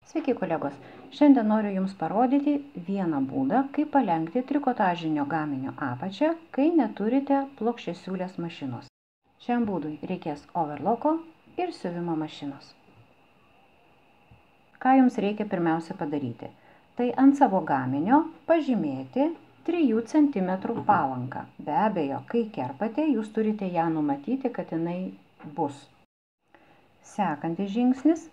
Sveiki kolegos, šiandien noriu Jums parodyti vieną būdą, kaip palenkti trikotažinio gaminio apačią, kai neturite plokščiasiūlės mašinos. Šiam būdui reikės overloko ir siuvimo mašinos. Ką Jums reikia pirmiausia padaryti? Tai ant savo gaminio pažymėti 3 cm palanką. Be abejo, kai kerpate, Jūs turite ją numatyti, kad jinai bus. Sekantis žingsnis.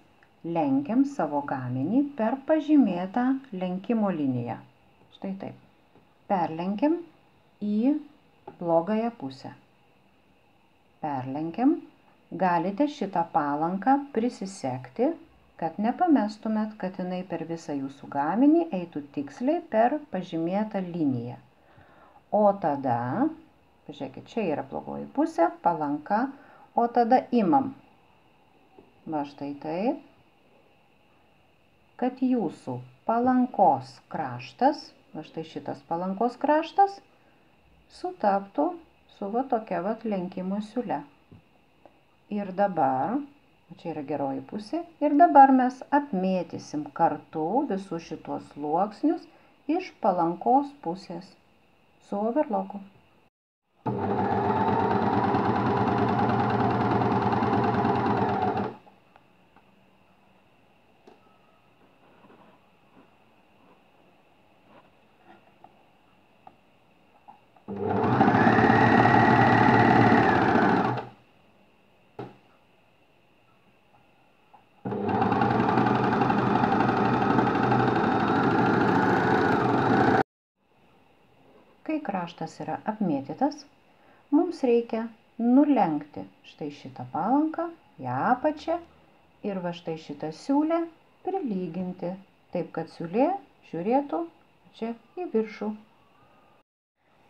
Lenkiam savo gaminį per pažymėtą lenkimo liniją. Štai taip. Perlenkiam į blogąją pusę. Perlenkiam. Galite šitą palanką prisisegti, kad nepamestumėt, kad jinai per visą jūsų gaminį eitų tiksliai per pažymėtą liniją. O tada, pažiūrėkit, čia yra blogoji pusė, palanka, o tada imam. Va štai taip. Kad jūsų palankos kraštas, va štai šitas palankos kraštas, sutaptų su va tokia va lenkimo siūle. Ir dabar, čia yra geroji pusė, ir dabar mes apmėtysim kartu visus šitos sluoksnius iš palankos pusės su overloku. Kai kraštas yra apmėtytas, mums reikia nulenkti štai šitą palanką į apačią ir va štai šitą siūlę prilyginti, taip kad siūlė žiūrėtų čia į viršų.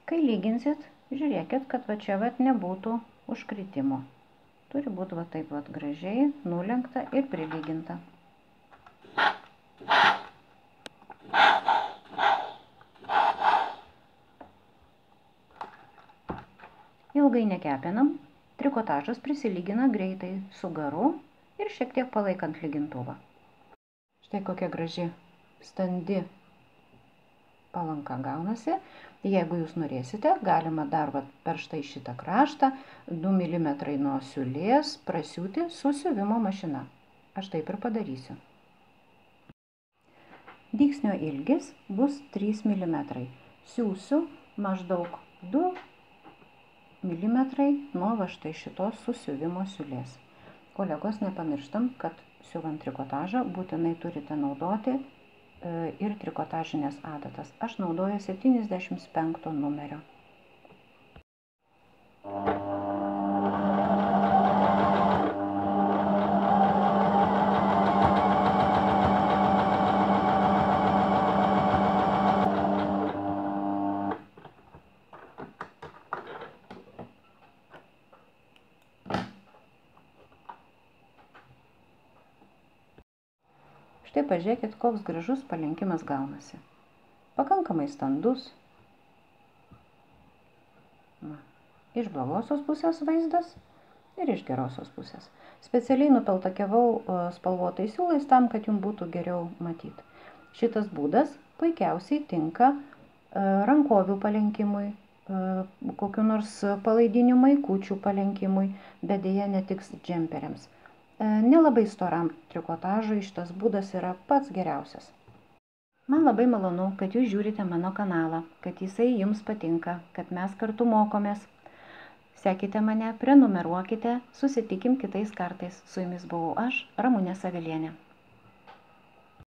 Kai lyginsit, žiūrėkit, kad va čia va nebūtų užkritimo. Turi būti va taip va gražiai nulenkta ir prilyginta. Ilgai nekepinam, trikotažas prisilygina greitai su garu ir šiek tiek palaikant lygintuvą. Štai kokia graži standi palanka gaunasi. Jeigu jūs norėsite, galima dar per štai šitą kraštą 2 mm nuo siūlės prasiūti su siuvimo mašina. Aš taip ir padarysiu. Dygsnio ilgis bus 3 mm. Siūsiu maždaug 2 mm nuo va štai šitos susiuvimo siūlės. Kolegos, nepamirštam, kad siuvant trikotažą būtinai turite naudoti ir trikotažinės adatas. Aš naudoju 75 numerio. Štai pažiūrėkit, koks gražus palenkimas gaunasi. Pakankamai standus. Iš blogosios pusės vaizdas ir iš gerosios pusės. Specialiai nupeltakiavau spalvotais siūlais tam, kad jums būtų geriau matyti. Šitas būdas puikiausiai tinka rankovių palenkimui, kokiu nors palaidinių maikučių palenkimui, bet deja netiks džemperiams. Nelabai storam trikotažui šitas būdas yra pats geriausias. Man labai malonu, kad jūs žiūrite mano kanalą, kad jisai jums patinka, kad mes kartu mokomės. Sekite mane, prenumeruokite, susitikim kitais kartais. Su jumis buvau aš, Ramunė Savilienė.